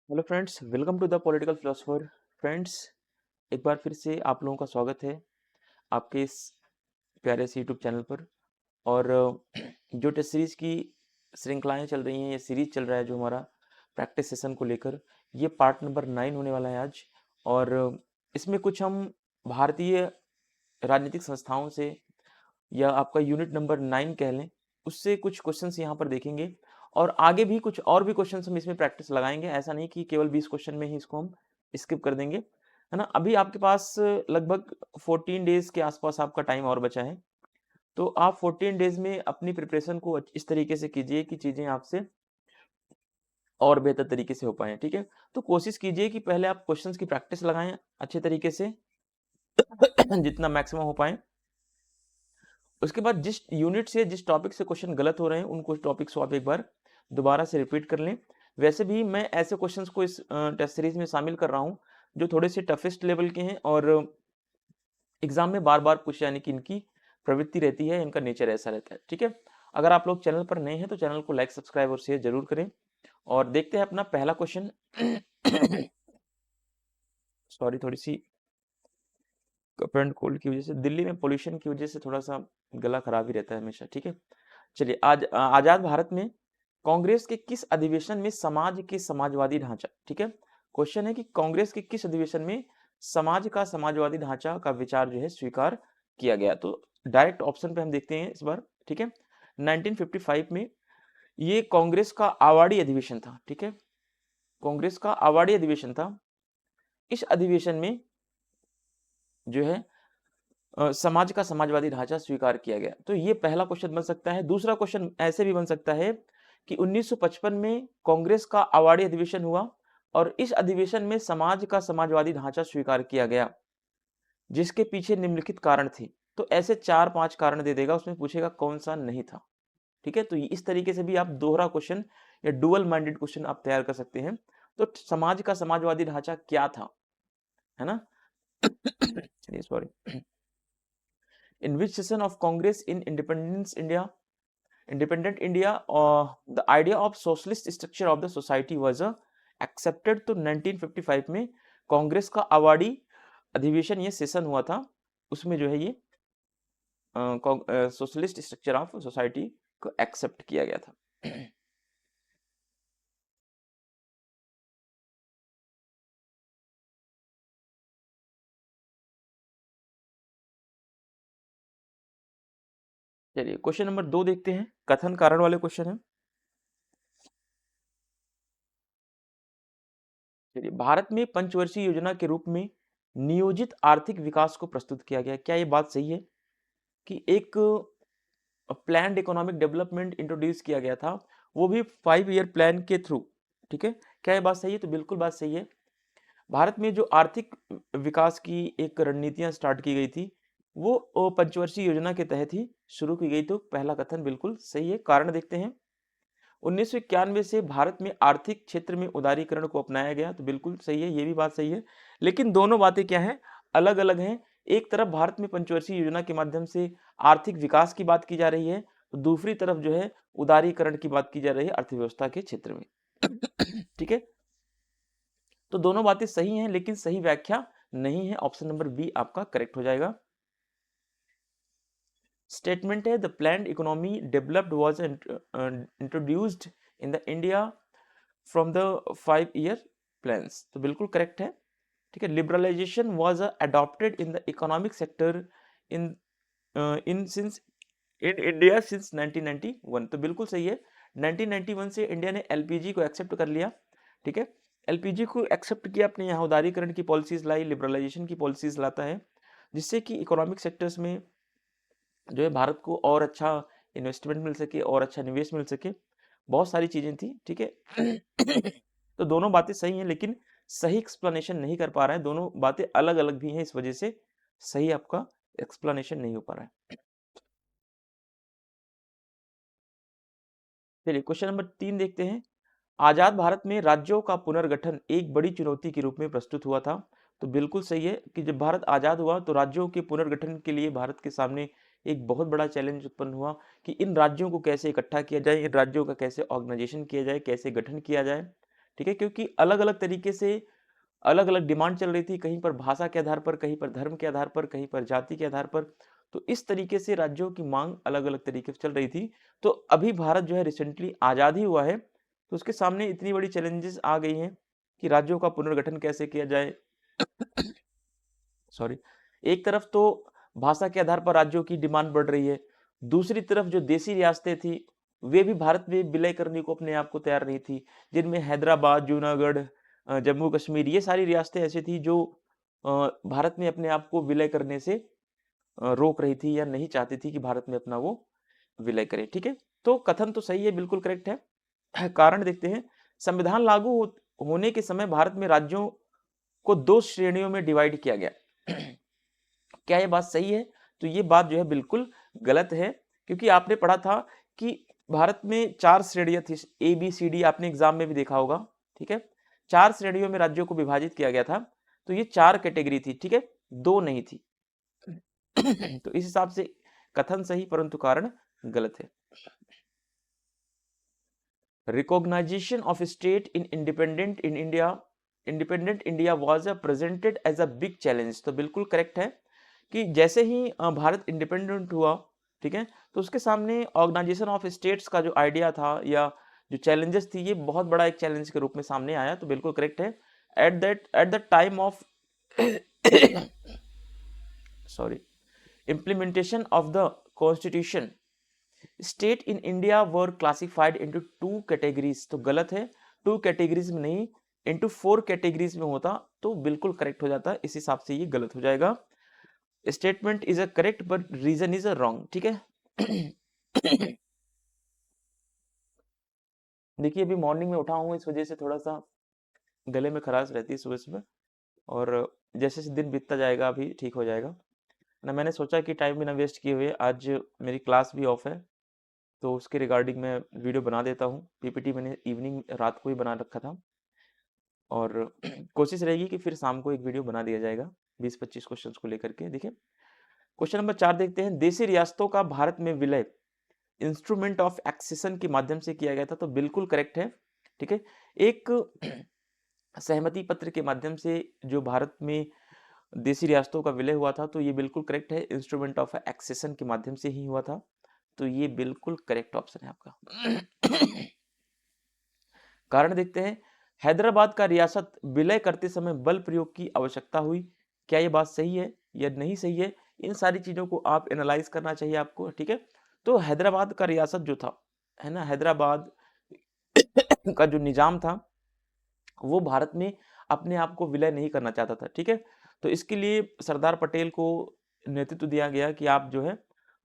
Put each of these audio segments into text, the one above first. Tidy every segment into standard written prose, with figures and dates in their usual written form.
Hello friends, welcome to the political philosopher. Friends, एक बार फिर से आप लोगों का स्वागत है आपके इस प्यारे से यूट्यूब चैनल पर। और जो टेस्ट सीरीज की श्रृंखलाएं चल रही हैं, ये सीरीज चल रहा है जो हमारा प्रैक्टिस सेशन को लेकर, ये पार्ट नंबर 9 होने वाला है आज। और इसमें कुछ हम भारतीय राजनीतिक संस्थाओं से, या आपका यूनिट नंबर 9 कह लें, उससे कुछ क्वेश्चंस यहाँ पर देखेंगे। और आगे भी कुछ और भी क्वेश्चंस हम इसमें प्रैक्टिस लगाएंगे। ऐसा नहीं कि केवल 20 क्वेश्चन में ही इसको हम स्किप कर देंगे, है ना। अभी आपके पास लगभग 14 डेज के आसपास आपका टाइम और बचा है। तो आप 14 डेज में अपनी प्रिपरेशन को इस तरीके से कीजिए कि चीजें आपसे और बेहतर तरीके से हो पाए, ठीक है। तो कोशिश कीजिए कि पहले आप क्वेश्चंस की प्रैक्टिस लगाएं अच्छे तरीके से जितना मैक्सिमम हो पाए। उसके बाद जिस यूनिट से, जिस टॉपिक से क्वेश्चन गलत हो रहे हैं, उनको टॉपिक्स को आप एक बार दोबारा से रिपीट कर लें। वैसे भी मैं ऐसे क्वेश्चंस को इस टेस्ट सीरीज में शामिल कर रहा हूं जो थोड़े से टफेस्ट लेवल के हैं और एग्जाम में बार बार पूछे जाने की इनकी प्रवृत्ति रहती है, इनका नेचर ऐसा रहता है, ठीक है। अगर आप लोग चैनल पर नए हैं तो चैनल को लाइक, सब्सक्राइब और शेयर जरूर करें। और देखते हैं अपना पहला क्वेश्चन। सॉरी, थोड़ी सी कफ एंड कोल्ड की वजह से, दिल्ली में पोल्यूशन की वजह से थोड़ा सा गला खराब ही रहता है हमेशा, ठीक है। चलिए, आज आजाद भारत में कांग्रेस के किस अधिवेशन में समाज के समाजवादी ढांचा, ठीक है। क्वेश्चन है कि कांग्रेस के किस अधिवेशन में समाज का समाजवादी ढांचा का विचार जो है स्वीकार किया गया। तो डायरेक्ट ऑप्शन पे हम देखते हैं इस बार, ठीक है। 1955 में ये कांग्रेस का आवाड़ी अधिवेशन था, ठीक है। कांग्रेस का आवाड़ी अधिवेशन था। इस अधिवेशन में जो है समाज का समाजवादी ढांचा स्वीकार किया गया। तो ये पहला क्वेश्चन बन सकता है। दूसरा क्वेश्चन ऐसे भी बन सकता है कि 1955 में कांग्रेस का आवाड़ी अधिवेशन हुआ और इस अधिवेशन में समाज का समाजवादी ढांचा स्वीकार किया गया, जिसके पीछे निम्नलिखित कारण थे। तो ऐसे 4-5 कारण दे देगा, उसमें पूछेगा कौन सा नहीं था, ठीक है। तो इस तरीके से भी आप दोहरा क्वेश्चन या डुअल माइंडेड क्वेश्चन आप तैयार कर सकते हैं। तो समाज का समाजवादी ढांचा क्या था, है ना। चलिए, sorry. In which session of Congress in independent India, the idea of socialist structure of the society was accepted। तो 1955 में कांग्रेस का अवार्डी अधिवेशन, ये सेशन हुआ था, उसमें जो है ये सोशलिस्ट स्ट्रक्चर ऑफ सोसाइटी को एक्सेप्ट किया गया था। चलिए, क्वेश्चन नंबर 2 देखते हैं। कथन कारण वाले क्वेश्चन है। चलिए, भारत में पंचवर्षीय योजना के रूप में नियोजित आर्थिक विकास को प्रस्तुत किया गया। क्या ये बात सही है कि एक प्लान्ड इकोनॉमिक डेवलपमेंट इंट्रोड्यूस किया गया था, वो भी 5 ईयर प्लान के थ्रू, ठीक है। क्या ये बात सही है? तो बिल्कुल बात सही है। भारत में जो आर्थिक विकास की एक रणनीतियां स्टार्ट की गई थी, वो पंचवर्षीय योजना के तहत ही शुरू की गई। तो पहला कथन बिल्कुल सही है। कारण देखते हैं। 1991 से भारत में आर्थिक क्षेत्र में उदारीकरण को अपनाया गया। तो बिल्कुल सही है, ये भी बात सही है। लेकिन दोनों बातें क्या हैं? अलग अलग हैं। एक तरफ भारत में पंचवर्षीय योजना के माध्यम से आर्थिक विकास की बात की जा रही है, तो दूसरी तरफ जो है उदारीकरण की बात की जा रही है अर्थव्यवस्था के क्षेत्र में। ठीक है, तो दोनों बातें सही हैं, लेकिन सही व्याख्या नहीं है। ऑप्शन नंबर बी आपका करेक्ट हो जाएगा। स्टेटमेंट है, the planned economy developed was introduced in the India from the 5 year plans. तो बिल्कुल करेक्ट है, ठीक है। Liberalisation was adopted in the economic sector in in since in India since 1991। तो बिल्कुल सही है। 1991 से इंडिया ने एलपीजी को एक्सेप्ट कर लिया, ठीक है। एलपीजी को एक्सेप्ट किया, अपने यहाँ उदारीकरण की पॉलिसीज लाई, लिबरलाइजेशन की पॉलिसीज लाता है, जिससे कि इकोनॉमिक सेक्टर्स में जो है भारत को और अच्छा इन्वेस्टमेंट मिल सके और अच्छा निवेश मिल सके। बहुत सारी चीजें थी, ठीक है। तो दोनों बातें सही हैं, लेकिन सही एक्सप्लेनेशन नहीं कर पा रहा है। दोनों बातें अलग अलग भी हैं, इस वजह से सही आपका एक्सप्लेनेशन नहीं हो पा रहा है। चलिए, क्वेश्चन नंबर 3 देखते हैं। आजाद भारत में राज्यों का पुनर्गठन एक बड़ी चुनौती के रूप में प्रस्तुत हुआ था। तो बिल्कुल सही है कि जब भारत आजाद हुआ तो राज्यों के पुनर्गठन के लिए भारत के सामने एक बहुत बड़ा चैलेंज उत्पन्न हुआ कि इन राज्यों को कैसे इकट्ठा किया जाए, इन राज्यों का कैसे ऑर्गेनाइजेशन किया जाए, कैसे गठन किया जाए, ठीक है, क्योंकि अलग अलग तरीके से अलग अलग डिमांड चल रही थी, कहीं पर भाषा के आधार पर, कहीं पर धर्म के आधार पर, कहीं पर जाति के आधार पर। तो इस तरीके से राज्यों की मांग अलग अलग तरीके से चल रही थी। तो अभी भारत जो है रिसेंटली आजाद ही हुआ है, तो उसके सामने इतनी बड़ी चैलेंजेस आ गई हैं कि राज्यों का पुनर्गठन कैसे किया जाए। सॉरी, एक तरफ तो भाषा के आधार पर राज्यों की डिमांड बढ़ रही है, दूसरी तरफ जो देसी रियासतें थी वे भी भारत में विलय करने को अपने आप को तैयार नहीं थी, जिनमें हैदराबाद, जूनागढ़, जम्मू कश्मीर, ये सारी रियासतें ऐसी थी जो भारत में अपने आप को विलय करने से रोक रही थी या नहीं चाहती थी कि भारत में अपना वो विलय करे। ठीक है, तो कथन तो सही है, बिल्कुल करेक्ट है। कारण देखते हैं, संविधान लागू होने के समय भारत में राज्यों को 2 श्रेणियों में डिवाइड किया गया। क्या ये बात सही है? तो ये बात जो है बिल्कुल गलत है, क्योंकि आपने पढ़ा था कि भारत में 4 श्रेणियां थी, ए बी सी डी, आपने एग्जाम में भी देखा होगा। ठीक है, 4 श्रेणियों में राज्यों को विभाजित किया गया था, तो ये 4 कैटेगरी थी। ठीक है, 2 नहीं थी। तो इस हिसाब से कथन सही परंतु कारण गलत है। Recognisation of state in independent India was presented as a big challenge. तो बिल्कुल करेक्ट है कि जैसे ही भारत इंडिपेंडेंट हुआ, ठीक है, तो उसके सामने ऑर्गेनाइजेशन ऑफ स्टेट्स का जो आइडिया था या जो चैलेंजेस थी, ये बहुत बड़ा एक चैलेंज के रूप में सामने आया। तो बिल्कुल करेक्ट है। At the time of sorry implementation of the constitution, state in India were classified into 2 categories। तो गलत है, 2 categories में नहीं, into 4 categories में होता तो बिल्कुल करेक्ट हो जाता। इस हिसाब से ये गलत हो जाएगा। Statement is a correct but reason is a wrong. ठीक है, देखिए अभी मॉर्निंग में उठा हूँ, इस वजह से थोड़ा सा गले में खराश रहती है सुबह सुबह, और जैसे जैसे दिन बीतता जाएगा अभी ठीक हो जाएगा ना। मैंने सोचा कि टाइम बिना वेस्ट किए हुए आज मेरी क्लास भी ऑफ है, तो उसके रिगार्डिंग मैं वीडियो बना देता हूँ। पीपीटी मैंने इवनिंग रात को ही बना रखा था, और कोशिश रहेगी कि फिर शाम को एक वीडियो बना दिया जाएगा 20-25 क्वेश्चंस को लेकर के। देखिए क्वेश्चन नंबर 4 देखते हैं, देशी रियासतों का भारत में विलय इंस्ट्रूमेंट ऑफ एक्सेशन के माध्यम से किया गया था। तो बिल्कुल करेक्ट है। ठीक है, एक सहमति पत्र के माध्यम से जो भारत में देशी रियासतों का विलय हुआ था, तो ये बिल्कुल करेक्ट है, इंस्ट्रूमेंट ऑफ एक्सेशन के माध्यम से ही हुआ था। तो ये बिल्कुल करेक्ट ऑप्शन है आपका। कारण देखते हैं, हैदराबाद का रियासत विलय करते समय बल प्रयोग की आवश्यकता हुई। क्या ये बात सही है या नहीं सही है? इन सारी चीजों को आप एनालाइज करना चाहिए आपको। ठीक है, तो हैदराबाद का रियासत जो था, है ना, हैदराबाद का जो निजाम था वो भारत में अपने आप को विलय नहीं करना चाहता था। ठीक है, तो इसके लिए सरदार पटेल को नेतृत्व दिया गया कि आप जो है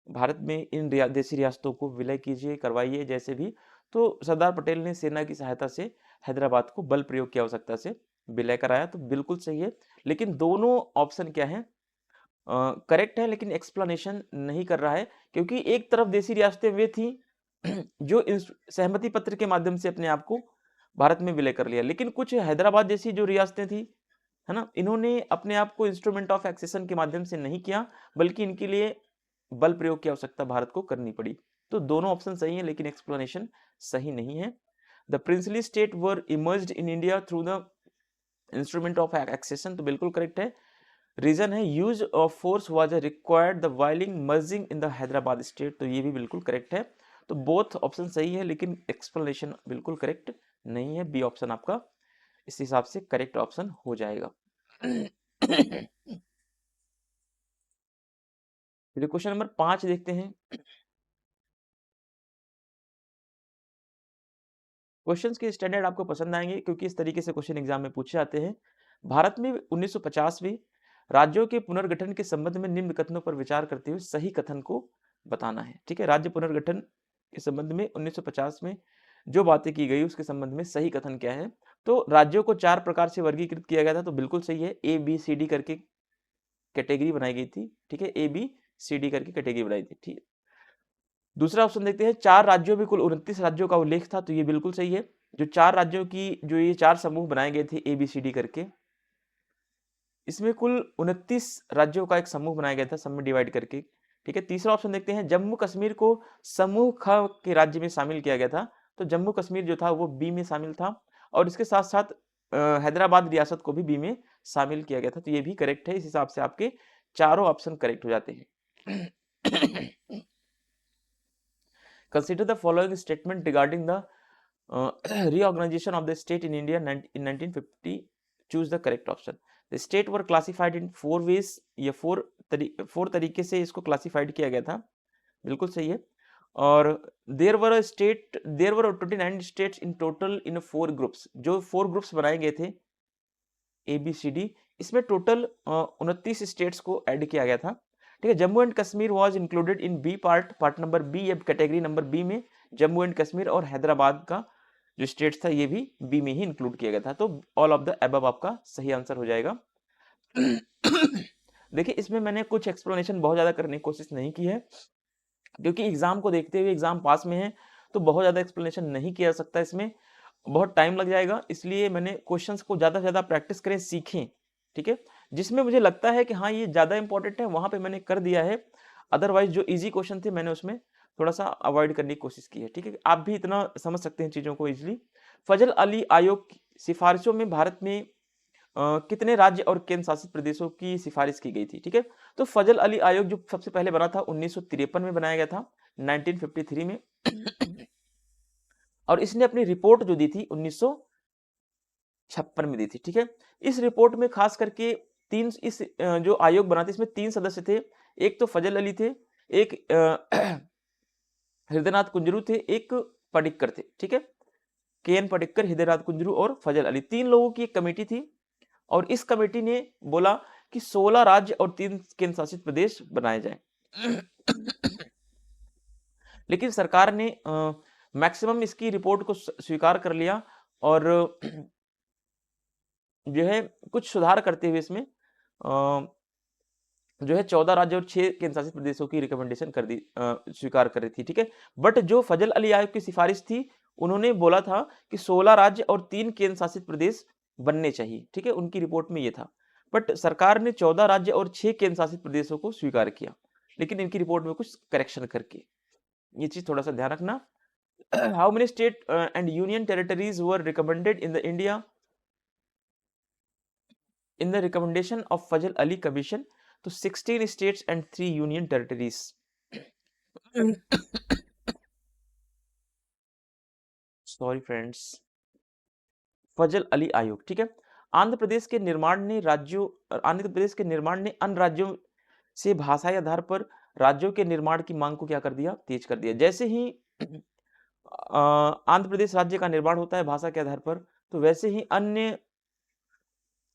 भारत में इन देशी रियासतों को विलय कीजिए, करवाइए जैसे भी। तो सरदार पटेल ने सेना की सहायता से हैदराबाद को बल प्रयोग की आवश्यकता से विलय कराया। तो बिल्कुल सही है, लेकिन दोनों ऑप्शन क्या है, करेक्ट है, लेकिन एक्सप्लेनेशन नहीं कर रहा है, क्योंकि एक तरफ देशी रियासतें वे थी जो सहमति पत्र के माध्यम से अपने आप को भारत में विलय कर लिया, लेकिन कुछ हैदराबाद जैसी जो रियासतें थी, है ना, इन्होंने अपने आप को इंस्ट्रूमेंट ऑफ एक्सेशन के माध्यम से नहीं किया, बल्कि इनके लिए बल प्रयोग की आवश्यकता भारत को करनी पड़ी। तो दोनों ऑप्शन सही है, लेकिन एक्सप्लेनेशन सही नहीं है। The princely state were emerged in India through the instrument of accession. तो बिल्कुल करेक्ट है। रीजन है, use of force was required the while in merging in the Hyderabad state. तो ये भी बिल्कुल करेक्ट है। तो बोथ ऑप्शन सही है, लेकिन एक्सप्लेनेशन बिल्कुल करेक्ट नहीं है। बी ऑप्शन आपका इस हिसाब से करेक्ट ऑप्शन हो जाएगा। क्वेश्चन नंबर 5 देखते हैं। क्वेश्चंस के स्टैंडर्ड आपको पसंद आएंगे, क्योंकि इस तरीके से क्वेश्चन एग्जाम में पूछे जाते हैं। भारत में 1950 में राज्यों के पुनर्गठन के संबंध में निम्न कथनों पर विचार करते हुए सही कथन को बताना है। ठीक है, राज्य पुनर्गठन के संबंध में 1950 में जो बातें की गई उसके संबंध में सही कथन क्या है? तो राज्यों को 4 प्रकार से वर्गीकृत किया गया था। तो बिल्कुल सही है, ए बी सी डी करके कैटेगरी बनाई गई थी। ठीक है, ए बी सी डी करके कैटेगरी बनाई थी। ठीक है, दूसरा ऑप्शन देखते हैं, 4 राज्यों में कुल 29 राज्यों का उल्लेख था। तो ये बिल्कुल सही है, जो 4 राज्यों की जो ये 4 समूह बनाए गए थे ए बी सी डी करके, इसमें कुल 29 राज्यों का एक समूह बनाया गया था, सब में डिवाइड करके। ठीक है, तीसरा ऑप्शन देखते हैं, जम्मू कश्मीर को समूह ख के राज्य में शामिल किया गया था। तो जम्मू कश्मीर जो था वो बी में शामिल था, और इसके साथ साथ हैदराबाद रियासत को भी बी में शामिल किया गया था। तो ये भी करेक्ट है। इस हिसाब से आपके चारों ऑप्शन करेक्ट हो जाते हैं। Consider the following statement regarding the reorganization of the state in India in 1950. Choose the correct option. The state were classified in 4 ways. ये 4 तरीके से इसको क्लासिफाइड किया गया था। बिल्कुल सही है। और there were 29 states in total in 4 groups. जो 4 ग्रुप्स बनाए गए थे ABCD, इसमें टोटल 29 स्टेट्स को ऐड किया गया था। ठीक है। Jammu and Kashmir was included in B part number B, category number B में जम्मू एंड कश्मीर और हैदराबाद का जो स्टेट था ये भी बी में ही इंक्लूड किया गया था। तो ऑल ऑफ द अबव आपका सही आंसर हो जाएगा। देखिए इसमें मैंने कुछ एक्सप्लेनेशन बहुत ज्यादा करने की कोशिश नहीं की है, क्योंकि एग्जाम को देखते हुए एग्जाम पास में है तो बहुत ज्यादा एक्सप्लेनेशन नहीं किया जा सकता, इसमें बहुत टाइम लग जाएगा। इसलिए मैंने क्वेश्चंस को ज्यादा से ज्यादा प्रैक्टिस करें, सीखें। ठीक है। जिसमें मुझे लगता है कि हाँ ये ज्यादा इंपॉर्टेंट है वहां पे मैंने कर दिया है, अदरवाइज जो इजी क्वेश्चन थे मैंने उसमें थोड़ा सा अवॉइड करने की कोशिश की है। ठीक है। आप भी इतना समझ सकते हैं चीजों को इजिली। फजल अली आयोग की सिफारिशों में भारत में कितने राज्य और केंद्र शासित प्रदेशों की सिफारिश की गई थी। ठीक है। तो फजल अली आयोग जो सबसे पहले बना था 1953 में बनाया गया था, 1953 में। और इसने अपनी रिपोर्ट जो दी थी 1956 में दी थी। ठीक है। इस रिपोर्ट में खास करके जो आयोग बना था इसमें 3 सदस्य थे। एक तो फजल अली थे, एक हृदयनाथ कुंजरू थे, एक पडिक्कर थे। ठीक है। KN पडिक्कर, हृदयनाथ कुंजरू और फजल अली, 3 लोगों की एक कमेटी थी। और इस कमेटी ने बोला कि 16 राज्य और 3 केंद्र शासित प्रदेश बनाए जाएं। लेकिन सरकार ने मैक्सिमम इसकी रिपोर्ट को स्वीकार कर लिया और जो है कुछ सुधार करते हुए इसमें जो है 14 राज्य और 6 केंद्र शासित प्रदेशों की रिकमेंडेशन कर दी, स्वीकार कर रही थी। ठीक है। बट जो फजल अली आयोग की सिफारिश थी उन्होंने बोला था कि 16 राज्य और 3 केंद्र शासित प्रदेश बनने चाहिए। ठीक है। उनकी रिपोर्ट में ये था। बट सरकार ने 14 राज्य और 6 केंद्र शासित प्रदेशों को स्वीकार किया, लेकिन इनकी रिपोर्ट में कुछ करेक्शन करके। ये चीज थोड़ा सा ध्यान रखना। How many state and union territories were recommended in the India in the recommendation of Fazal Ali commission? तो 16 states and 3 union territories. Sorry friends. Fazal Ali आयोग। ठीक है। आंध्र प्रदेश के निर्माण ने अन्य राज्यों से भाषाई आधार पर राज्यों के निर्माण की मांग को क्या कर दिया, तेज कर दिया। जैसे ही आंध्र प्रदेश राज्य का निर्माण होता है भाषा के आधार पर, तो वैसे ही अन्य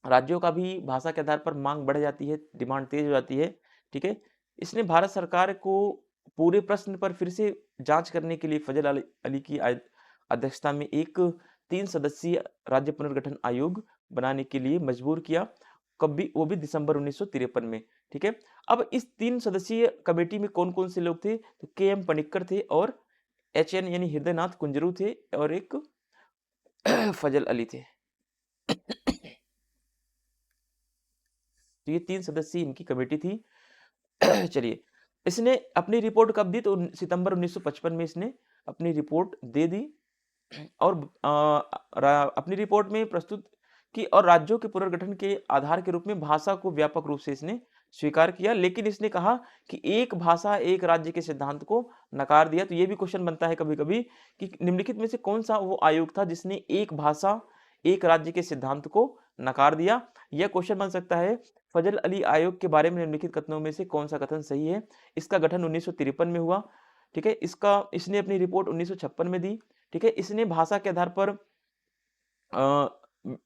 राज्यों का भी भाषा के आधार पर मांग बढ़ जाती है, डिमांड तेज हो जाती है। ठीक है। इसने भारत सरकार को पूरे प्रश्न पर फिर से जांच करने के लिए फजल अली की अध्यक्षता में एक 3 सदस्यीय राज्य पुनर्गठन आयोग बनाने के लिए मजबूर किया। कब भी, वो भी दिसंबर 1953 में। ठीक है। अब इस 3 सदस्यीय कमेटी में कौन कौन से लोग थे? तो KM पनिक्कर थे और HN यानी हृदयनाथ कुंजरू थे और एक फजल अली थे। तो ये 3 सदस्यीय इनकी कमेटी थी। चलिए, इसने अपनी रिपोर्ट कब दी? तो सितंबर 1955 में इसने अपनी रिपोर्ट दे दी और अपनी रिपोर्ट में प्रस्तुत की और राज्यों के पुनर्गठन के आधार के रूप में भाषा को व्यापक रूप से इसने स्वीकार किया। लेकिन इसने कहा कि एक भाषा एक राज्य के सिद्धांत को नकार दिया। तो ये भी क्वेश्चन बनता है कभी कभी कि निम्नलिखित में से कौन सा वो आयोग था जिसने एक भाषा एक राज्य के सिद्धांत को नकार दिया? यह क्वेश्चन बन सकता है। फजल अली आयोग के बारे में निम्नलिखित कथनों में से कौन सा कथन सही है? इसका गठन 1953 में हुआ। ठीक है। इसने अपनी रिपोर्ट 1956 में दी। ठीक है। इसने भाषा के आधार पर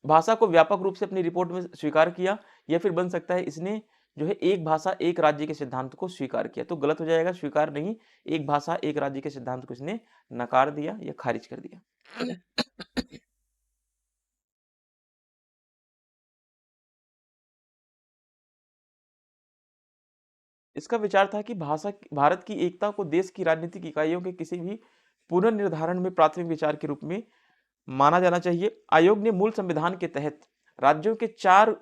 भाषा को व्यापक रूप से अपनी रिपोर्ट में स्वीकार किया। या फिर बन सकता है इसने जो है एक भाषा एक राज्य के सिद्धांत को स्वीकार किया। तो गलत हो जाएगा, स्वीकार नहीं, एक भाषा एक राज्य के सिद्धांत को इसने नकार दिया या खारिज कर दिया। इसका विचार था कि भारत की एकता को देश की राजनीतिक इकाइयों के किसी भी पुनर्निर्धारण में प्राथमिक विचार के रूप में माना जाना चाहिए। आयोग ने मूल संविधान के तहत राज्यों के 4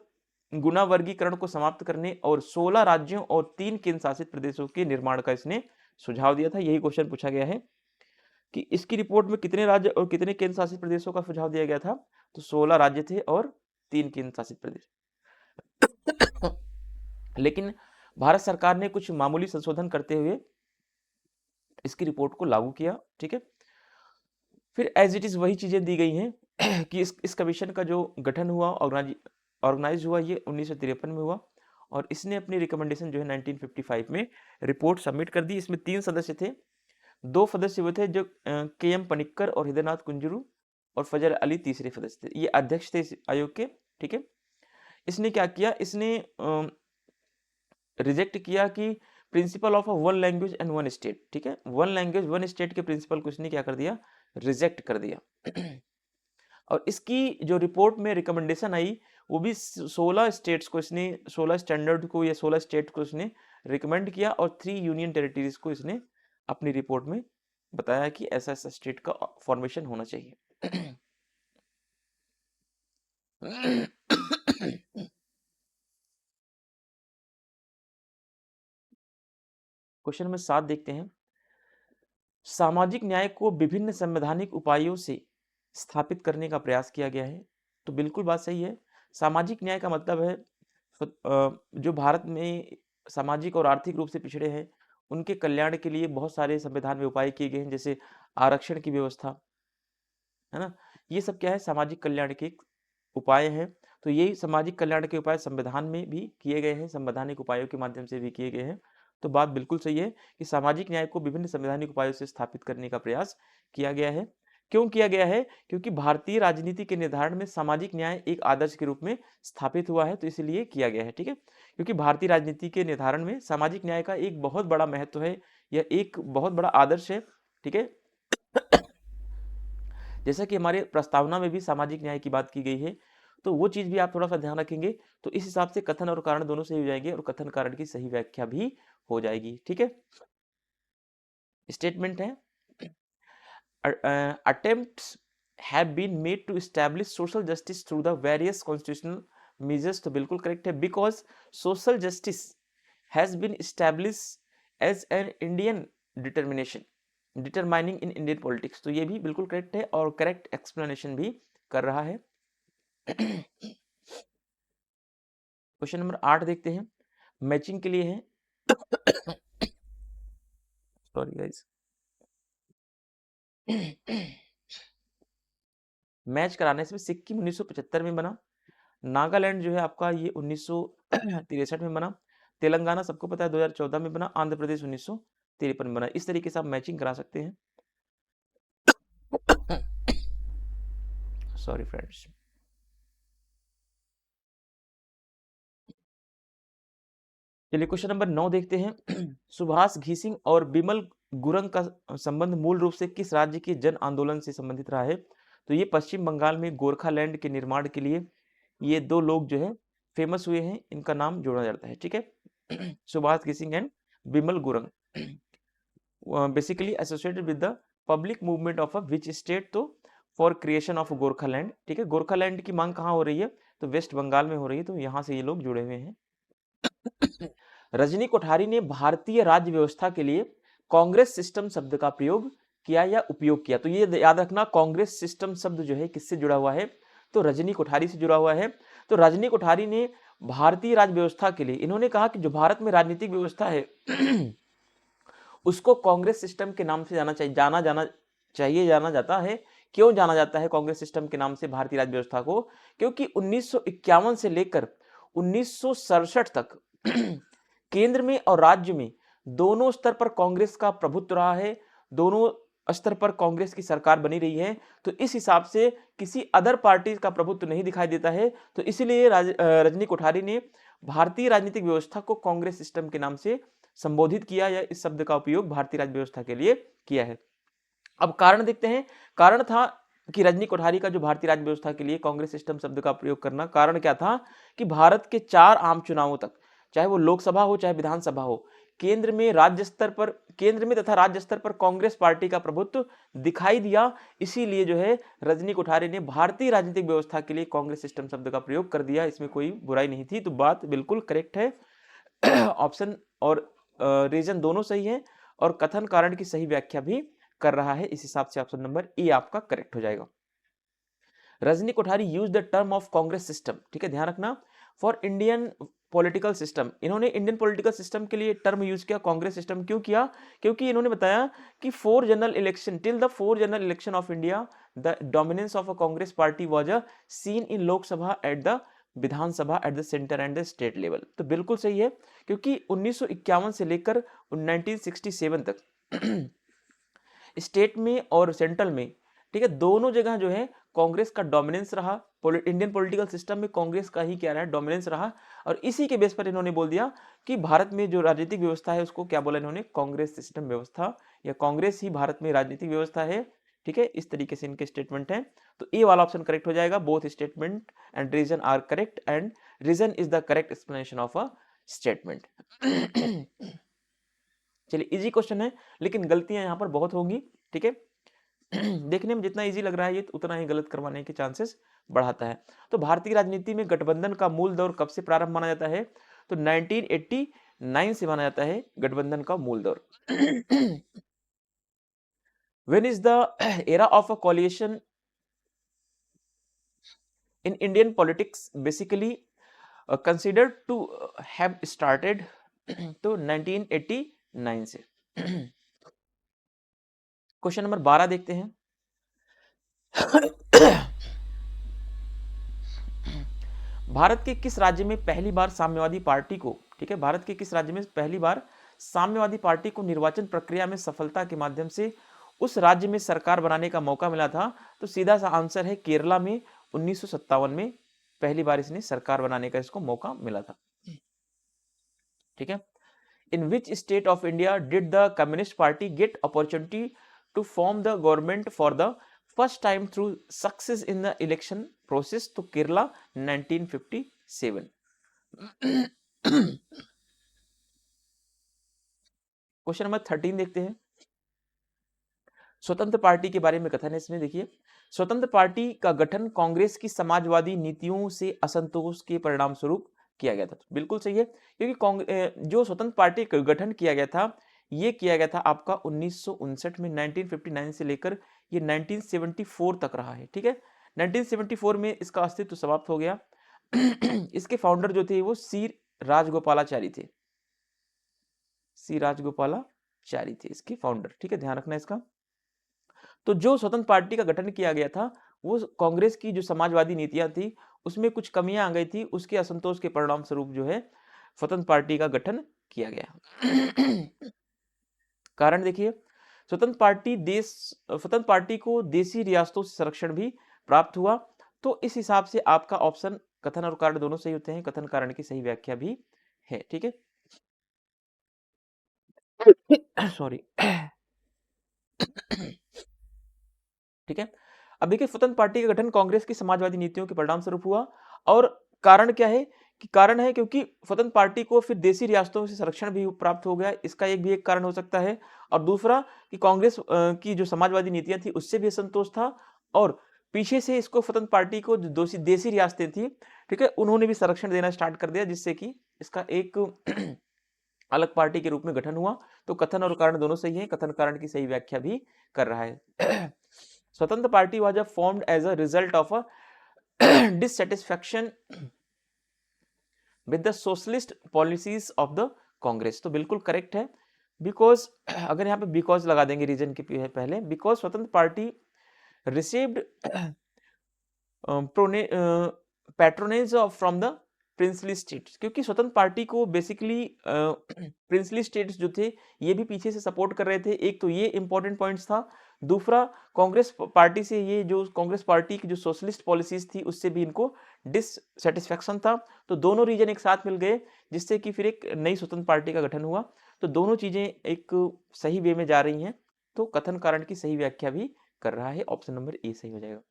गुना वर्गीकरण को समाप्त करने और 16 राज्यों और 3 केंद्र शासित प्रदेशों के निर्माण का इसने सुझाव दिया था। यही क्वेश्चन पूछा गया है। कि इसकी रिपोर्ट में कितने राज्य और कितने केंद्र शासित प्रदेशों का सुझाव दिया गया था, तो 16 राज्य थे और 3 केंद्र शासित प्रदेश। लेकिन भारत सरकार ने कुछ मामूली संशोधन करते हुए इसकी रिपोर्ट को लागू किया, ठीक है। फिर एज इट इज वही चीजें दी गई हैं कि इस कमीशन का जो गठन हुआ, ऑर्गेनाइज हुआ, ये 1953 में हुआ और इसने अपनी रिकमेंडेशन जो है 1955 में रिपोर्ट सबमिट कर दी। इसमें 3 सदस्य थे, 2 सदस्य वो थे जो के.एम. पनिक्कर और हृदयनाथ कुंजरू, और फजल अली तीसरे सदस्य थे। ये अध्यक्ष थे इस आयोग के, ठीक है। इसने क्या किया, इसने रिजेक्ट किया कि principle of one language and one state, ठीक है, वन लैंग्वेज वन स्टेट के प्रिंसिपल को इसने क्या कर दिया, रिजेक्ट कर दिया। और इसकी जो रिपोर्ट में रिकमेंडेशन आई वो भी 16 स्टेट्स को इसने, 16 स्टैंडर्ड को या 16 स्टेट को इसने रिकमेंड किया और 3 यूनियन टेरिटरीज को इसने अपनी रिपोर्ट में बताया कि ऐसा ऐसा स्टेट का फॉर्मेशन होना चाहिए। क्वेश्चन नंबर 7 देखते हैं। सामाजिक न्याय को विभिन्न संवैधानिक उपायों से स्थापित करने का प्रयास किया गया है। तो बिल्कुल बात सही है। सामाजिक न्याय का मतलब है जो भारत में सामाजिक और आर्थिक रूप से पिछड़े हैं उनके कल्याण के लिए बहुत सारे संविधान में उपाय किए गए हैं, जैसे आरक्षण की व्यवस्था, है ना। ये सब क्या है, सामाजिक कल्याण के उपाय हैं। तो यही सामाजिक कल्याण के उपाय संविधान में भी किए गए हैं, संवैधानिक उपायों के माध्यम से भी किए गए हैं। तो बात बिल्कुल सही है कि सामाजिक न्याय को विभिन्न संवैधानिक उपायों से स्थापित करने का प्रयास किया गया है। क्यों किया गया है, क्योंकि भारतीय राजनीति के निर्धारण में सामाजिक न्याय एक आदर्श के रूप में स्थापित हुआ है, तो इसलिए किया गया है, ठीक है। क्योंकि भारतीय राजनीति के निर्धारण में सामाजिक न्याय का एक बहुत बड़ा महत्व है, यह एक बहुत बड़ा आदर्श है, ठीक है। जैसा कि हमारे प्रस्तावना में भी सामाजिक न्याय की बात की गई है, तो वो चीज भी आप थोड़ा सा ध्यान रखेंगे तो इस हिसाब से कथन और कारण दोनों सही हो जाएंगे और कथन कारण की सही व्याख्या भी हो जाएगी, ठीक है। स्टेटमेंट है, attempts have been made to establish social justice through the various constitutional measures। तो बिल्कुल करेक्ट है, because social justice has been established as an Indian determining in Indian politics। तो ये भी बिल्कुल करेक्ट है और करेक्ट एक्सप्लेनेशन भी कर रहा है। क्वेश्चन नंबर 8 देखते हैं, मैचिंग के लिए है। सॉरी गाइस, मैच कराने से सिक्किम 1975 में बना, नागालैंड जो है आपका ये 1963 में बना, तेलंगाना सबको पता है 2014 में बना, आंध्र प्रदेश 1953 में बना। इस तरीके से आप मैचिंग करा सकते हैं। Sorry friends. चलिए क्वेश्चन नंबर 9 देखते हैं। सुभाष घीसिंग और बिमल गुरंग का संबंध मूल रूप से किस राज्य के जन आंदोलन से संबंधित रहा है? तो ये पश्चिम बंगाल में गोरखालैंड के निर्माण के लिए ये 2 लोग जो है फेमस हुए हैं, इनका नाम जोड़ा जाता है, ठीक है। Subhash Ghising and Bimal Gurung, basically associated with the public movement of a which state, तो फॉर क्रिएशन ऑफ गोरखालैंड, ठीक है। गोरखालैंड की मांग कहाँ हो रही है, तो वेस्ट बंगाल में हो रही है, तो यहाँ से ये लोग जुड़े हुए हैं। रजनी कोठारी ने भारतीय राज्य व्यवस्था के लिए कांग्रेस सिस्टम शब्द का प्रयोग किया या उपयोग किया। तो ये याद रखना, कांग्रेस सिस्टम शब्द जो है किससे जुड़ा हुआ है, तो रजनी कोठारी से जुड़ा हुआ है। तो रजनी कोठारी ने भारतीय राज्य व्यवस्था के लिए, इन्होंने कहा कि जो भारत में राजनीतिक व्यवस्था है उसको कांग्रेस सिस्टम के नाम से जाना जाता है। क्यों जाना जाता है कांग्रेस सिस्टम के नाम से भारतीय राज्य व्यवस्था को? क्योंकि 1951 से लेकर 1967 तक केंद्र में और राज्य में दोनों स्तर पर कांग्रेस का प्रभुत्व रहा है, दोनों स्तर पर कांग्रेस की सरकार बनी रही है। तो इस हिसाब से किसी अदर पार्टी का प्रभुत्व नहीं दिखाई देता है, तो इसलिए रजनी कोठारी ने भारतीय राजनीतिक व्यवस्था को कांग्रेस सिस्टम के नाम से संबोधित किया या इस शब्द का उपयोग भारतीय राज्य व्यवस्था के लिए किया है। अब कारण देखते हैं। कारण था कि रजनी कोठारी का जो भारतीय राज्य व्यवस्था के लिए कांग्रेस सिस्टम शब्द का प्रयोग करना, कारण क्या था कि भारत के 4 आम चुनावों तक, चाहे वो लोकसभा हो चाहे विधानसभा हो, केंद्र में तथा राज्य स्तर पर कांग्रेस पार्टी का प्रभुत्व दिखाई दिया। इसीलिए जो है रजनी कोठारी ने भारतीय राजनीतिक व्यवस्था के लिए कांग्रेस सिस्टम शब्द का प्रयोग कर दिया। इसमें कोई बुराई नहीं थी, तो बात बिल्कुल करेक्ट है। ऑप्शन और रीजन दोनों सही है और कथन कारण की सही व्याख्या भी कर रहा है। इस हिसाब से ऑप्शन नंबर ए आपका करेक्ट हो जाएगा। Rajni Kothari use the term of Congress system, ठीक है, ध्यान रखना, फॉर इंडियन पॉलिटिकल सिस्टम। इन्होंने इंडियन पॉलिटिकल सिस्टम के लिए टर्म यूज किया कांग्रेस सिस्टम। क्यों किया? क्योंकि इन्होंने बताया कि four general election till the four general election of India the dominance of a Congress party was a seen in Lok Sabha at the Vidhan Sabha at the centre and the state level. तो बिल्कुल सही है, क्योंकि 1951 से लेकर 1967 तक स्टेट में और सेंट्रल में, ठीक है, दोनों जगह जो है कांग्रेस का डोमिनेंस रहा। इंडियन पॉलिटिकल सिस्टम में कांग्रेस का ही क्या रहा, डोमिनेंस रहा। और इसी के बेस पर इन्होंने बोल दिया कि भारत में जो राजनीतिक व्यवस्था है उसको क्या बोला इन्होंने, कांग्रेस सिस्टम व्यवस्था, या कांग्रेस ही भारत में राजनीतिक व्यवस्था है। ठीक है, इस तरीके से इनके स्टेटमेंट है। तो ए वाला ऑप्शन करेक्ट हो जाएगा। Both statement and reason are correct and reason is the correct explanation of a statement. चलिए, इजी क्वेश्चन है लेकिन गलतियां यहां पर बहुत होंगी। ठीक है, देखने में जितना इजी लग रहा है ये उतना ही गलत करवाने के चांसेस बढ़ाता है। तो भारतीय राजनीति में गठबंधन का मूल दौर कब से प्रारंभ माना जाता है? तो 1989 से माना जाता है गठबंधन का मूल दौर। When is the era of a coalition in Indian politics basically considered to have started? तो 1989 से। क्वेश्चन नंबर 12 देखते हैं। भारत के किस राज्य में पहली बार साम्यवादी पार्टी को, ठीक है, भारत के किस राज्य में पहली बार साम्यवादी पार्टी को निर्वाचन प्रक्रिया में सफलता के माध्यम से उस राज्य में सरकार बनाने का मौका मिला था? तो सीधा सा आंसर है केरला में 1957 में पहली बार इसने सरकार बनाने का इसको मौका मिला था। ठीक है, in which state of India did the communist party get opportunity to form the government for the first time through success in the election process? तो केरला 1957। क्वेश्चन नंबर 13 देखते हैं। स्वतंत्र पार्टी के बारे में कथन है इसमें, देखिए, स्वतंत्र पार्टी का गठन कांग्रेस की समाजवादी नीतियों से असंतोष के परिणाम स्वरूप किया गया था। तो बिल्कुल सही है, क्योंकि जो स्वतंत्र पार्टी का गठन किया गया था ये किया गया था आपका 1959 में, 1959 से लेकर ये 1974 तक रहा है। ठीक है, 1974 में इसका अस्तित्व समाप्त हो गया। इसके फाउंडर जो थे वो सी राजगोपालाचारी थे, सी राजगोपालाचारी थे इसके फाउंडर। ठीक है, ध्यान रखना इसका। तो जो स्वतंत्र पार्टी का गठन किया गया था वो कांग्रेस की जो समाजवादी नीतियां थी उसमें कुछ कमियां आ गई थी, उसके असंतोष के परिणाम स्वरूप जो है स्वतंत्र पार्टी का गठन किया गया। कारण देखिए, स्वतंत्र पार्टी को देसी रियासतों से संरक्षण भी प्राप्त हुआ। तो इस हिसाब से आपका ऑप्शन कथन और कारण दोनों सही होते हैं, कथन कारण की सही व्याख्या भी है। ठीक है, सॉरी। ठीक है, अब देखिए, स्वतंत्र पार्टी का गठन कांग्रेस की समाजवादी नीतियों के परिणाम स्वरूप हुआ। और कारण क्या है कि कारण है क्योंकि स्वतंत्र पार्टी को फिर देसी रियासतों से संरक्षण भी प्राप्त हो गया, इसका एक कारण हो सकता है। और दूसरा कि कांग्रेस की जो समाजवादी नीतियां थी उससे भी असंतोष था, और पीछे से इसको स्वतंत्र पार्टी को जो देसी रियासतें थी, ठीक है, उन्होंने भी संरक्षण देना स्टार्ट कर दिया, जिससे कि इसका एक अलग पार्टी के रूप में गठन हुआ। तो कथन और कारण दोनों सही है, कथन कारण की सही व्याख्या भी कर रहा है। Swatantra party was formed as a result of a dissatisfaction with the socialist policies of the Congress. तो बिल्कुल करेक्ट है, बिकॉज अगर यहाँ पे बिकॉज लगा देंगे रीजन के पहले, बिकॉज स्वतंत्र party received patronage from the princely states, क्योंकि स्वतंत्र पार्टी को बेसिकली प्रिंसली स्टेट्स जो थे ये भी पीछे से सपोर्ट कर रहे थे। एक तो ये इंपॉर्टेंट पॉइंट्स था, दूसरा कांग्रेस पार्टी से ये जो कांग्रेस पार्टी की जो सोशलिस्ट पॉलिसीज थी उससे भी इनको डिससेटिस्फैक्शन था। तो दोनों रीजन एक साथ मिल गए, जिससे कि फिर एक नई स्वतंत्र पार्टी का गठन हुआ। तो दोनों चीजें एक सही वे में जा रही हैं, तो कथन कारण की सही व्याख्या भी कर रहा है। ऑप्शन नंबर ए सही हो जाएगा।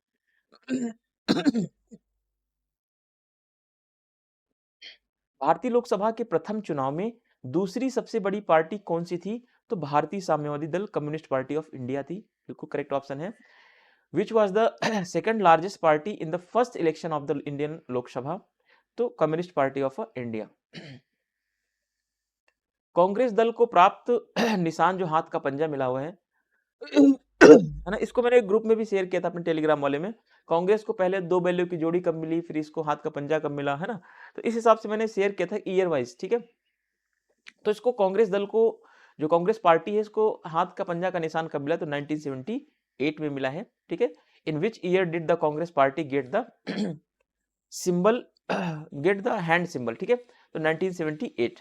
भारतीय लोकसभा के प्रथम चुनाव में दूसरी सबसे बड़ी पार्टी कौन सी थी? तो भारतीय साम्यवादी दल कम्युनिस्ट पार्टी ऑफ इंडिया थी, बिल्कुल करेक्ट ऑप्शन है। Which was the second largest party in the first election of the Indian Lok Sabha? तो communist party of India. Congress दल को प्राप्त निशान जो हाथ का पंजा मिला हुआ है, है ना, इसको मैंने ग्रुप में भी शेयर किया था अपने टेलीग्राम वाले में। कांग्रेस को पहले 2 बैलों की जोड़ी कब मिली, फिर इसको हाथ का पंजा कब मिला, है ना? तो इस हिसाब से मैंने शेयर किया था ईयर वाइज, ठीक है? तो इसको कांग्रेस दल को, जो कांग्रेस पार्टी है, इसको हाथ का पंजा का निशान कब मिला? तो 1978 में मिला है, ठीक है? In which year did the Congress party get the symbol, get the hand symbol, ठीक है? तो 1978।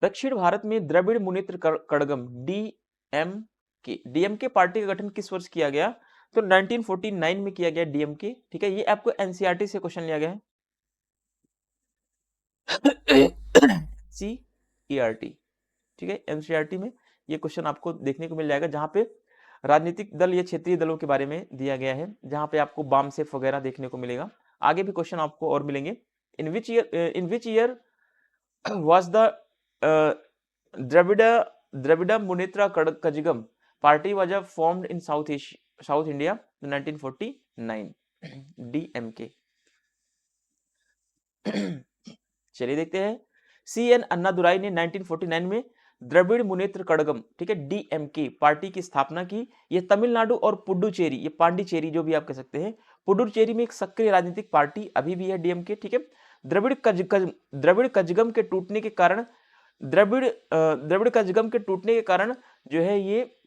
दक्षिण भारत में द्रविड़ मुनेत्र कड़गम डीएमके पार्टी का गठन किस वर्ष किया गया? तो 1949 में किया गया डीएमके, ठीक है? ये आपको एनसीईआरटी से क्वेश्चन लिया गया है। सीईआरटी, ठीक है? एनसीईआरटी में ये क्वेश्चन आपको देखने को मिल जाएगा, जहां पे राजनीतिक दल या क्षेत्रीय दलों के बारे में दिया गया है, जहां पे आपको बामसेफ वगैरह देखने को मिलेगा। आगे भी क्वेश्चन आपको और मिलेंगे। In which year was the Dravida Munitra Kajigam party was formed in South India in 1949 DMK। चलिए देखते हैं। सी एन अन्नादुराई ने 1949 में द्रविड़ मुनेत्र कड़गम, ठीक है, डीएमके पार्टी की स्थापना की। ये तमिलनाडु और पुडुचेरी, ये पांडिचेरी जो भी आप कह सकते हैं, पुडुचेरी में एक सक्रिय राजनीतिक पार्टी अभी भी है डीएमके, ठीक है? द्रविड़ कजगम के टूटने के कारण, द्रविड़ कजगम के टूटने के कारण जो है ये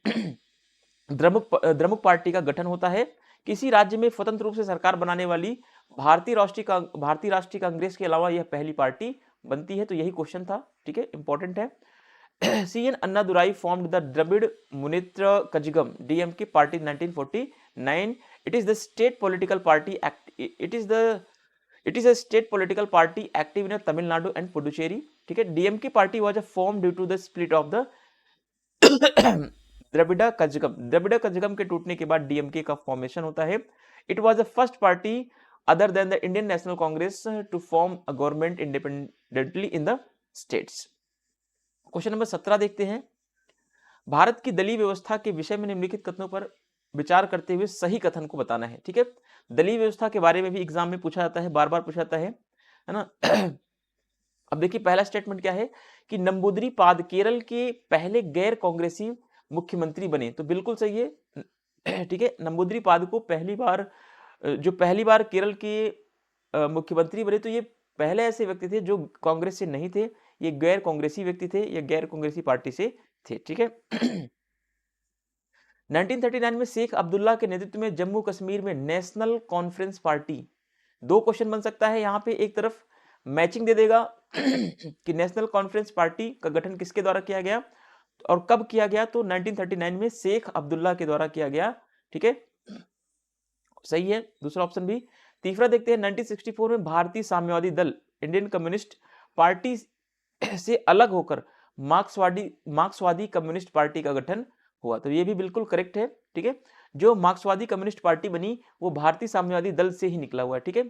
द्रमुक पार्टी का गठन होता है। किसी राज्य में स्वतंत्र रूप से सरकार बनाने वाली भारतीय राष्ट्रीय कांग्रेस के अलावा यह पहली पार्टी बनती है। तो यही क्वेश्चन था, ठीक है, इंपॉर्टेंट है। C N Annadurai formed the Dravida Munnetra Kazhagam DMK party 1949। It is the state political party It is a state political party active in Tamil Nadu and Puducherry, ठीक है? DMK party was formed due to the split of the Dravida Kazhagam के टूटने के बाद DMK का formation होता है। It was the first party other than the Indian National Congress to form a government independently in the states. Question number 17 देखते हैं। भारत की दलीय व्यवस्था के विषय में निम्नलिखित कथनों पर विचार करते हुए सही कथन को बताना है, ठीक है? दलीय व्यवस्था के बारे में भी एग्जाम में पूछा जाता है, बार बार पूछा जाता है ना? अब देखिए पहला स्टेटमेंट क्या है कि नंबूदरी-पाद केरल के पहले गैर कांग्रेसी मुख्यमंत्री बने। तो बिल्कुल सही है, ठीक है? नंबूदरी-पाद को पहली बार केरल के मुख्यमंत्री बने, तो ये पहले ऐसे व्यक्ति थे जो कांग्रेस से नहीं थे, ये गैर कांग्रेसी व्यक्ति थे, ये गैर कांग्रेसी पार्टी से थे, ठीक है? 1939 में शेख अब्दुल्ला के नेतृत्व में जम्मू कश्मीर में नेशनल कॉन्फ्रेंस पार्टी, दो क्वेश्चन बन सकता है यहाँ पे, एक तरफ मैचिंग दे देगा कि नेशनल कॉन्फ्रेंस पार्टी का गठन किसके द्वारा किया गया और कब किया गया? तो 1939 में शेख अब्दुल्ला के द्वारा किया गया, ठीक है? सही है, दूसरा ऑप्शन भी। तीसरा देखते हैं, 1964 में भारतीय साम्यवादी दल इंडियन कम्युनिस्ट पार्टी से अलग होकर मार्क्सवादी कम्युनिस्ट पार्टी का गठन हुआ। तो ये भी बिल्कुल करेक्ट है, ठीक है? जो मार्क्सवादी कम्युनिस्ट पार्टी बनी वो भारतीय साम्यवादी दल से ही निकला हुआ है, ठीक है?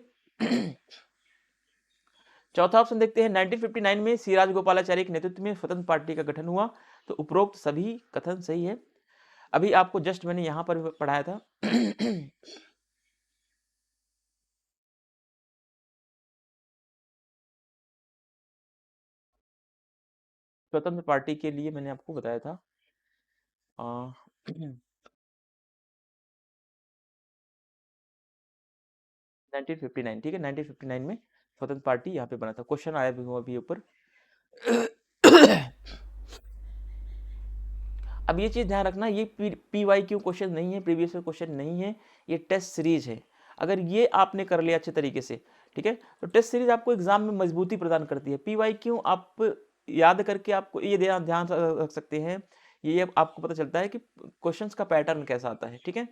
चौथा ऑप्शन देखते हैं, 1959 में सी राजगोपालाचारी के नेतृत्व में स्वतंत्र पार्टी का गठन हुआ। तो उपरोक्त सभी कथन सही है। अभी आपको जस्ट मैंने यहां पर पढ़ाया था। स्वतंत्र पार्टी के लिए मैंने आपको बताया था 1959, ठीक है? 1959 में स्वतंत्र पार्टी यहाँ पे बना था। क्वेश्चन आया भी हुआ अभी ऊपर। अब ये चीज ध्यान रखना, ये PYQ क्वेश्चन नहीं है, प्रीवियस क्वेश्चन नहीं है, ये टेस्ट सीरीज है। अगर ये आपने कर लिया अच्छे तरीके से, ठीक है, तो टेस्ट सीरीज आपको एग्जाम में मजबूती प्रदान करती है। PYQ आप याद करके आपको ये ध्यान रख सकते हैं, ये आपको पता चलता है कि क्वेश्चंस का पैटर्न कैसा आता है, ठीक है?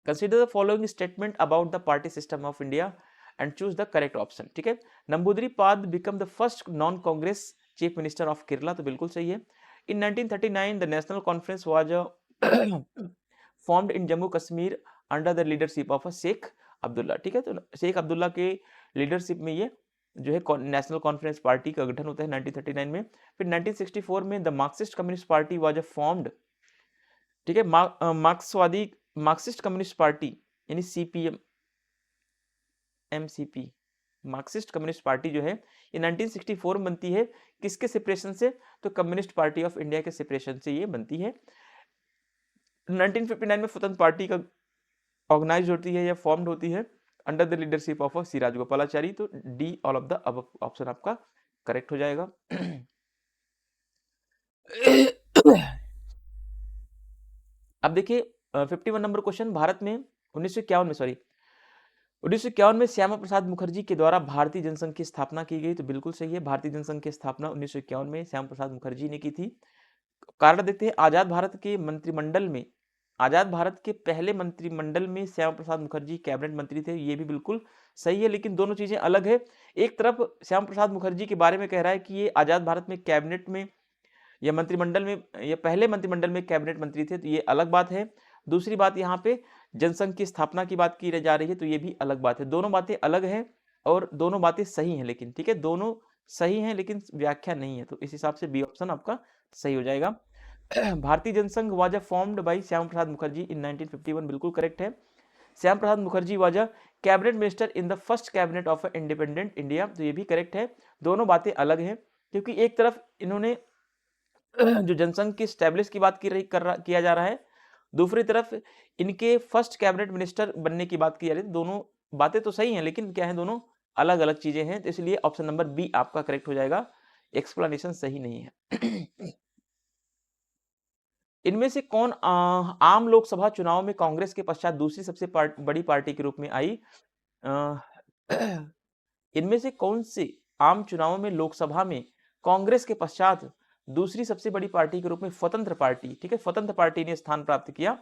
Consider the following statement about the party system of India and choose the correct option, ठीक है? Namboodiripad become the first non Congress chief minister of Kerala. तो बिल्कुल सही है। In 1939, the National Conference was formed in Jammu Kashmir under the leadership of a Sheikh Abdullah, ठीक है? तो शेख अब्दुल्ला के लीडरशिप में ये जो है नेशनल कॉन्फ्रेंस पार्टी का गठन होता है 1939 में। फिर 1964 में the Marxist communist party was formed, ठीक है? मार्क्सिस्ट कम्युनिस्ट पार्टी यानी CPM MCP, Marxist communist party जो है ये 1964 में बनती है। किसके सेपरेशन से? तो कम्युनिस्ट पार्टी ऑफ इंडिया के सेपरेशन से ये बनती है। 1959 में स्वतंत्र पार्टी का ऑर्गेनाइज होती है या फॉर्म्ड होती है अंडर द लीडरशिप ऑफ सी राजगोपालाचारी। तो डी ऑल ऑफ द अब ऑप्शन आपका करेक्ट हो जाएगा। अब देखिए 51 नंबर क्वेश्चन, भारत में 1951 में श्यामा प्रसाद मुखर्जी के द्वारा भारतीय जनसंघ की स्थापना की गई। तो बिल्कुल सही है, भारतीय जनसंघ की स्थापना 1951 में श्यामा प्रसाद मुखर्जी ने की थी। कारण देखते हैं, आजाद भारत के मंत्रिमंडल में, आजाद भारत के पहले मंत्रिमंडल में श्यामा प्रसाद मुखर्जी कैबिनेट मंत्री थे। ये भी बिल्कुल सही है, लेकिन दोनों चीजें अलग है। एक तरफ श्यामा प्रसाद मुखर्जी के बारे में कह रहा है कि ये आजाद भारत में कैबिनेट में या मंत्रिमंडल में, या पहले मंत्रिमंडल में कैबिनेट मंत्री थे, तो ये अलग बात है। दूसरी बात, यहाँ पे जनसंघ की स्थापना की बात की जा रही है, तो ये भी अलग बात है। दोनों बातें अलग हैं और दोनों बातें सही हैं, लेकिन ठीक है, दोनों सही हैं लेकिन व्याख्या नहीं है। तो इस हिसाब से बी ऑप्शन आपका सही हो जाएगा। Bharatiya Jana Sangh was formed by Shyama Prasad Mukherjee in 1951, बिल्कुल करेक्ट है। Shyama Prasad Mukherjee was cabinet minister in the first cabinet of independent India. तो ये भी करेक्ट है। दोनों बातें अलग हैं, क्योंकि एक तरफ इन्होंने जो जनसंघ की स्टैब्लिश की बात किया जा रहा है, दूसरी तरफ इनके फर्स्ट कैबिनेट मिनिस्टर बनने की बात की जा रही है। दोनों बातें तो सही हैं, लेकिन क्या है, दोनों अलग अलग चीजें हैं। तो इसलिए ऑप्शन नंबर बी आपका करेक्ट हो जाएगा, एक्सप्लेनेशन सही नहीं है। इनमें से कौन आम लोकसभा चुनाव में कांग्रेस के पश्चात दूसरी सबसे बड़ी पार्टी के रूप में आई? इनमें से कौन से आम चुनावों में लोकसभा में कांग्रेस के पश्चात दूसरी सबसे बड़ी पार्टी के रूप में स्वतंत्र पार्टी, ठीक है, स्वतंत्र पार्टी ने स्थान प्राप्त किया?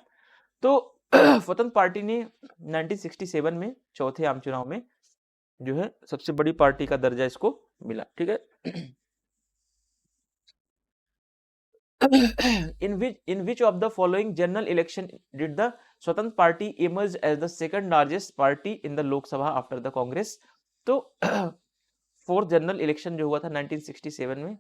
तो स्वतंत्र पार्टी ने 1967 में चौथे आम चुनाव में जो है सबसे बड़ी पार्टी का दर्जा इसको मिला, ठीक है। in which of the following general election did the स्वतंत्र party emerge as the second largest party in the Lok Sabha after the Congress? तो फोर्थ जनरल इलेक्शन जो हुआ था 1967 में,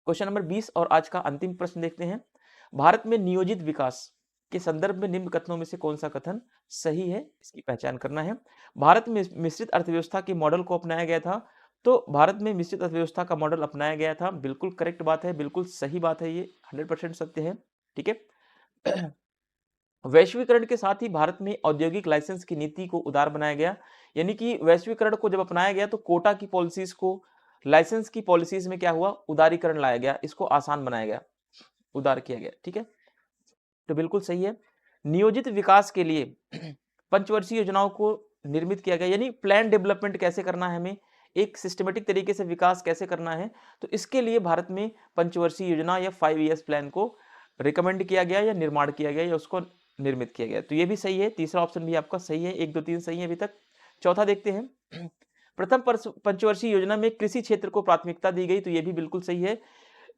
क्वेश्चन नंबर 20 और आज का अंतिम प्रश्न देखते हैं। भारत में नियोजित विकास के संदर्भ में निम्न कथनों में से कौन सा कथन सही है, इसकी पहचान करना है। भारत में मिश्रित अर्थव्यवस्था के मॉडल को अपनाया गया था। तो भारत में मिश्रित अर्थव्यवस्था का मॉडल अपनाया गया था, बिल्कुल करेक्ट बात है, बिल्कुल सही बात है, ये 100% सत्य है, ठीक है। वैश्वीकरण के साथ ही भारत में औद्योगिक लाइसेंस की नीति को उदार बनाया गया, यानी कि वैश्वीकरण को जब अपनाया गया तो कोटा की पॉलिसीज को लाइसेंस की पॉलिसीज में क्या हुआ, उदारीकरण लाया गया, इसको आसान बनाया गया, उदार किया गया, ठीक है। तो बिल्कुल सही है। नियोजित विकास के लिए पंचवर्षीय योजनाओं को निर्मित किया गया, यानी प्लान डेवलपमेंट कैसे करना है, हमें एक सिस्टमेटिक तरीके से विकास कैसे करना है, तो इसके लिए भारत में पंचवर्षीय योजना या 5 ईयर्स प्लान को रिकमेंड किया गया या निर्माण किया गया या उसको निर्मित किया गया। तो ये भी सही है, तीसरा ऑप्शन भी आपका सही है, 1 2 3 सही है अभी तक। चौथा देखते हैं, प्रथम पंचवर्षीय योजना में कृषि क्षेत्र को प्राथमिकता दी गई, तो ये भी बिल्कुल सही है,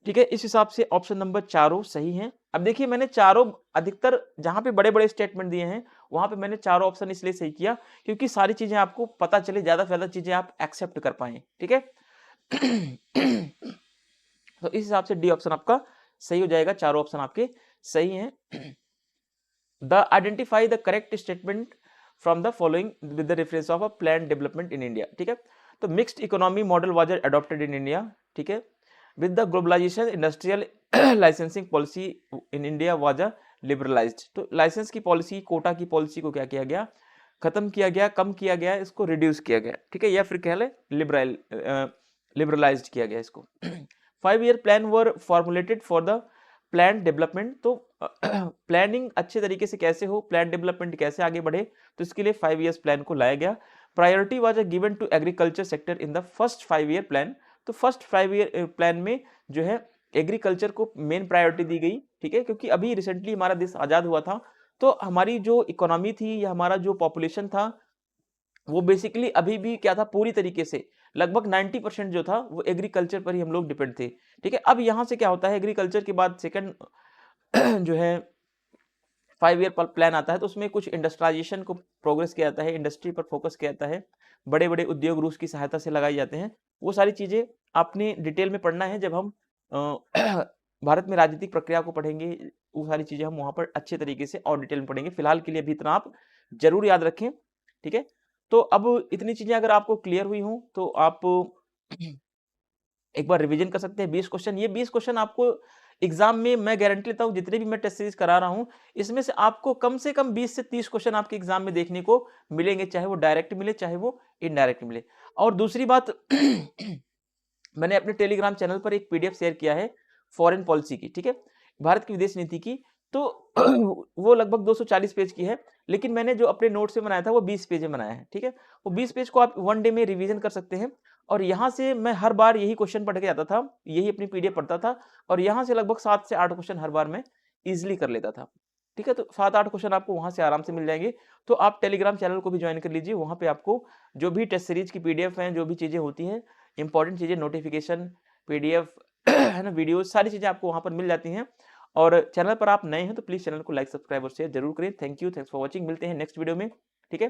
ठीक है। इस हिसाब से ऑप्शन नंबर चारों सही हैं। अब देखिए मैंने चारों अधिकतर जहां पे बड़े बड़े स्टेटमेंट दिए हैं वहां पे मैंने चारों ऑप्शन इसलिए सही किया क्योंकि सारी चीजें आपको पता चले, ज्यादा से ज्यादा चीजें आप एक्सेप्ट कर पाए, ठीक है। तो इस हिसाब से डी ऑप्शन आपका सही हो जाएगा, चारों ऑप्शन आपके सही हैं। The identify the correct statement from the following with the reference of a plan development in India, ठीक है। तो mixed economy model was adopted in India, ठीक है। With the globalization, industrial licensing policy in India was liberalized. तो licence की policy, Kota की policy को क्या किया गया, खत्म किया गया, कम किया गया, इसको रिड्यूस किया गया, ठीक है, या फिर कह ले लिबरलाइज्ड किया गया इसको। 5 year plan were formulated for the plan development. तो प्लानिंग अच्छे तरीके से कैसे हो, प्लान डेवलपमेंट कैसे आगे बढ़े, तो इसके लिए 5 ईयर्स प्लान को लाया गया। Priority was given to agriculture sector in the first 5 year plan. तो फर्स्ट 5 ईयर प्लान में जो है एग्रीकल्चर को मेन प्रायोरिटी दी गई, ठीक है, क्योंकि अभी रिसेंटली हमारा देश आजाद हुआ था, तो हमारी जो इकोनॉमी थी या हमारा जो पॉपुलेशन था वो बेसिकली अभी भी क्या था, पूरी तरीके से लगभग 90% जो था वो एग्रीकल्चर पर ही हम लोग डिपेंड थे, ठीक है। अब यहाँ से क्या होता है, एग्रीकल्चर के बाद सेकंड जो है 5 ईयर प्लान आता है, तो उसमें कुछ इंडस्ट्रियलाइजेशन को प्रोग्रेस किया जाता है, इंडस्ट्री पर फोकस किया जाता है, बड़े बड़े उद्योग रूस की सहायता से लगाए जाते हैं। वो सारी चीजें आपने डिटेल में पढ़ना है जब हम भारत में राजनीतिक प्रक्रिया को पढ़ेंगे, वो सारी चीजें हम वहां पर अच्छे तरीके से और डिटेल में पढ़ेंगे। फिलहाल के लिए अभी इतना आप जरूर याद रखें, ठीक है। तो अब इतनी चीजें अगर आपको क्लियर हुई हो तो आप एक बार रिवीजन कर सकते हैं। 20 क्वेश्चन, ये 20 क्वेश्चन आपको एग्जाम में मैं गारंटी लेता हूं, जितने भी मैं टेस्ट सीरीज करा रहा हूं इसमें से आपको कम से कम 20 से 30 क्वेश्चन आपके एग्जाम में देखने को मिलेंगे, चाहे वो डायरेक्ट मिले चाहे वो इनडायरेक्ट मिले। और दूसरी बात मैंने अपने टेलीग्राम चैनल पर एक पीडीएफ शेयर किया है फॉरेन पॉलिसी की, ठीक है, भारत की विदेश नीति की। तो वो लगभग 240 पेज की है, लेकिन मैंने जो अपने नोट्स में बनाया था वो 20 पेज में बनाया है, ठीक है। वो 20 पेज को आप वन डे में रिवीजन कर सकते हैं। और यहाँ से मैं हर बार यही क्वेश्चन पढ़ के आता था, यही अपनी पीडीएफ पढ़ता था, और यहाँ से लगभग 7 से 8 क्वेश्चन हर बार मैं इजिली कर लेता था, ठीक है। तो 7-8 क्वेश्चन आपको वहां से आराम से मिल जाएंगे। तो आप टेलीग्राम चैनल को भी ज्वाइन कर लीजिए, वहां पे आपको जो भी टेस्ट सीरीज की पीडीएफ हैं, जो भी चीजें होती हैं, इंपॉर्टेंट चीजें, नोटिफिकेशन, पीडीएफ है ना, वीडियोस, सारी चीजें आपको वहां पर मिल जाती हैं। और चैनल पर आप नए हैं तो प्लीज चैनल को लाइक, सब्सक्राइब और शेयर जरूर करें। Thank you, thanks for watching. मिलते हैं नेक्स्ट वीडियो में, ठीक है।